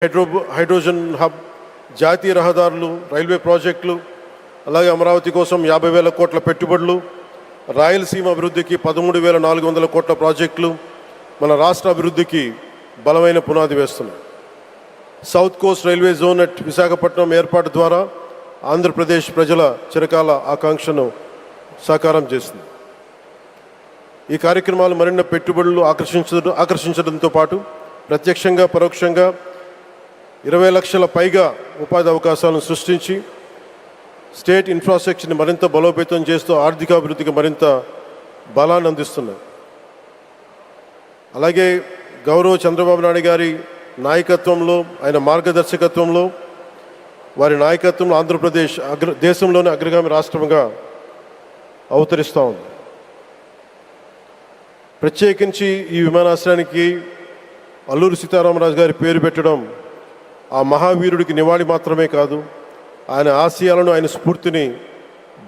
Hydrogen hub, జాతీయ రహదారులు, railway ప్రాజెక్టులు, అలాగే అమరావతి కోసం 50,000 కోట్ల పెట్టుబడులు, రాయలసీమ అభివృద్ధికి 13,400 కోట్ల ప్రాజెక్టులు మన రాష్ట్ర అభివృద్ధికి బలమైన పునాది వేస్తున్నాయి. South Coast railway zone at Visakhapatnam ఏర్పాటు ద్వారా ఆంధ్రప్రదేశ్ ప్రజల చిరకాల ఆకాంక్షను సాకారం చేస్తుంది. ఈ కార్యక్రమాలు మరిన్ని పెట్టుబడులు ఆకర్షించడంతో పాటు ప్రత్యక్షంగా పరోక్షంగా 20 లక్షల పైగా ఉపాధి అవకాశాలను సృష్టించి స్టేట్ ఇన్ఫ్రాస్ట్రక్చర్ని మరింత బలోపేతం చేస్తూ ఆర్థికాభివృద్ధికి మరింత బలాన్ని అందిస్తున్నాయి. అలాగే గౌరవ చంద్రబాబు నాయుడు గారి నాయకత్వంలో, ఆయన మార్గదర్శకత్వంలో, వారి నాయకత్వంలో ఆంధ్రప్రదేశ్ దేశంలోనే అగ్రగామి రాష్ట్రంగా అవతరిస్తూ ఉంది. ప్రత్యేకించి ఈ విమానాశ్రయానికి అల్లూరి సీతారామరాజు గారి పేరు పెట్టడం ఆ మహావీరుడికి నివాళి మాత్రమే కాదు, ఆయన ఆశయాలను, ఆయన స్ఫూర్తిని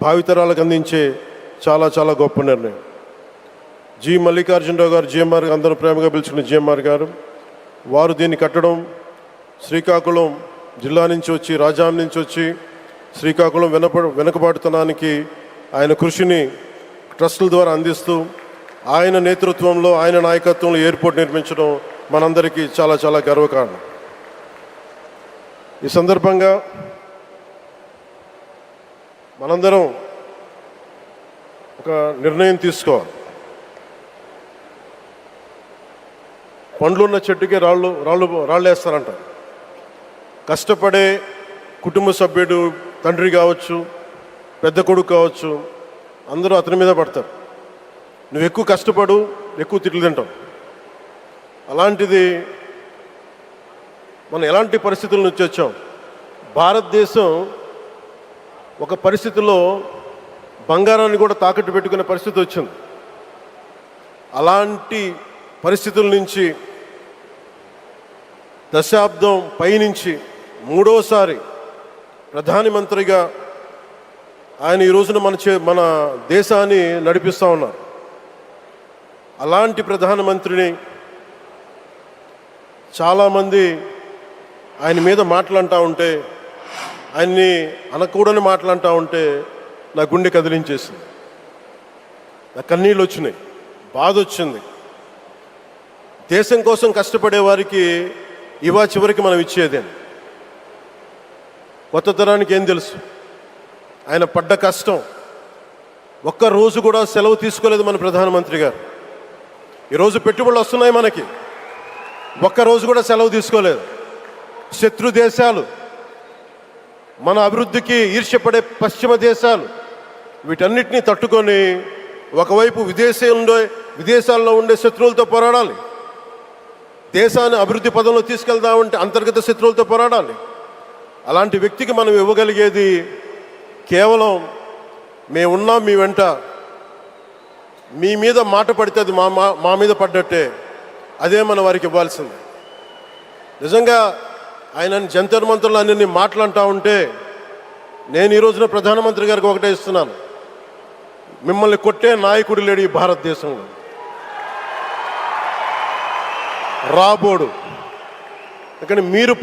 భావితరాలకు అందించే చాలా చాలా గొప్ప నిర్ణయం. జి మల్లికార్జునరావు గారు, జిఎంఆర్, అందరూ ప్రేమగా పిలుచుకున్న జిఎంఆర్ గారు, వారు దీన్ని కట్టడం, శ్రీకాకుళం జిల్లా నుంచి వచ్చి, రాజాం నుంచి వచ్చి శ్రీకాకుళం వెనుకబాటుతనానికి ఆయన కృషిని ట్రస్టుల ద్వారా అందిస్తూ ఆయన నేతృత్వంలో, ఆయన నాయకత్వంలో ఎయిర్పోర్ట్ నిర్మించడం మనందరికీ చాలా చాలా గర్వకారణం. ఈ సందర్భంగా మనందరం ఒక నిర్ణయం తీసుకోవాలి. పండ్లున్న చెట్టుకే రాళ్ళు వేస్తారంట. కష్టపడే కుటుంబ సభ్యుడు, తండ్రి కావచ్చు, పెద్ద కొడుకు కావచ్చు, అందరూ అతని మీద పడతారు. నువ్వు ఎక్కువ కష్టపడు, ఎక్కువ తిట్లు తింటావు. అలాంటిది మనం ఎలాంటి పరిస్థితుల నుంచి వచ్చాం? భారతదేశం ఒక పరిస్థితిలో బంగారాన్ని కూడా తాకట్టు పెట్టుకునే పరిస్థితి వచ్చింది. అలాంటి పరిస్థితుల నుంచి దశాబ్దం పైనుంచి మూడోసారి ప్రధానమంత్రిగా ఆయన ఈ రోజున మన దేశాన్ని నడిపిస్తూ ఉన్నారు. అలాంటి ప్రధానమంత్రిని చాలామంది ఆయన మీద మాట్లాడుతూ ఉంటే, ఆయన్ని అనకూడని మాట్లాడుతూ ఉంటే నా గుండె కదిలించేసింది, నా కన్నీళ్ళు వచ్చినాయి, బాధ వచ్చింది. దేశం కోసం కష్టపడే వారికి ఇవా చివరికి మనం ఇచ్చేదేం. కొత్త తరానికి ఏం తెలుసు? ఆయన పడ్డ కష్టం. ఒక్కరోజు కూడా సెలవు తీసుకోలేదు మన ప్రధానమంత్రి గారు. ఈరోజు పెట్టుబడులు వస్తున్నాయి మనకి, ఒక్కరోజు కూడా సెలవు తీసుకోలేదు. శత్రు దేశాలు, మన అభివృద్ధికి ఈర్ష్యపడే పశ్చిమ దేశాలు, వీటన్నిటినీ తట్టుకొని ఒకవైపు విదేశాల్లో ఉండే శత్రువులతో పోరాడాలి, దేశాన్ని అభివృద్ధి పదంలో తీసుకెళ్దామంటే అంతర్గత శత్రువులతో పోరాడాలి. అలాంటి వ్యక్తికి మనం ఇవ్వగలిగేది కేవలం మేమున్నాం మీ వెంట, మీ మీద మాట పడితే అది మా మీద పడ్డట్టే, అదే మనం వారికి ఇవ్వాల్సింది. నిజంగా ఆయన జంతర్ మంత్రులు అన్ని మాట్లాడుతూ ఉంటే నేను ఈ రోజున ప్రధానమంత్రి గారికి ఒకటే ఇస్తున్నాను, మిమ్మల్ని కొట్టే నాయకుడు లేడు ఈ భారతదేశంలో, రాబోడు. కానీ మీరు